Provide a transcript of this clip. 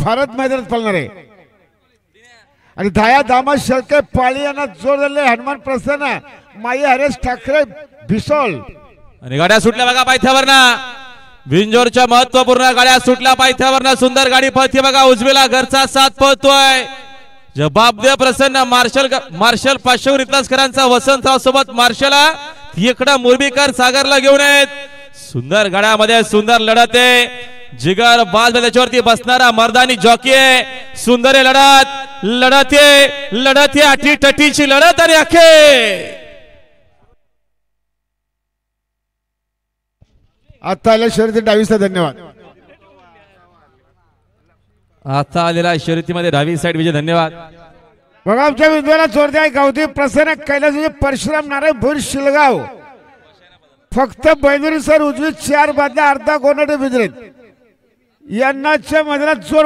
भारत मैदानात पळणार आहे आणि धाया दामा शेळके पाळी यांना जोर दिले हनुमान प्रसन्न माई हरेश ठाकरे भिसोल आणि गाड्या सुटल्या बघा पायथ्यावरनं विंजोरच्या महत्त्वपूर्ण गाड्या सुटल्या पायथ्यावरनं सुंदर गाडी पळते बघा उजवीला घरचा साथ पळतोय जबाबदेव प्रसन्न मार्शल पाचशेवर इतिहासकरांचा वसंतराव सोबत मार्शला इकडं मुरबीकर सागरला घेऊन आहेत सुंदर गाड्यामध्ये सुंदर लढत आहे जिगर बाज त्याच्यावरती बसणारा मर्दानी जॉकी आहे सुंदर लढत अटी टटीची लढत आणि अखेर आता आल्या शर्यती डावीचा धन्यवाद आता आलेला शर्यतीमध्ये डावी साइड विजय धन्यवाद बघा आमच्या विद्वाला चोरद्या गावठी प्रसन्न कैलास परशुराम नारायण भोर शिलगाव फक्त बैदुरी सर उजवी 4 बादल्या अर्धा गोनडे बिजरेत यांनाच्या मैदानात जोर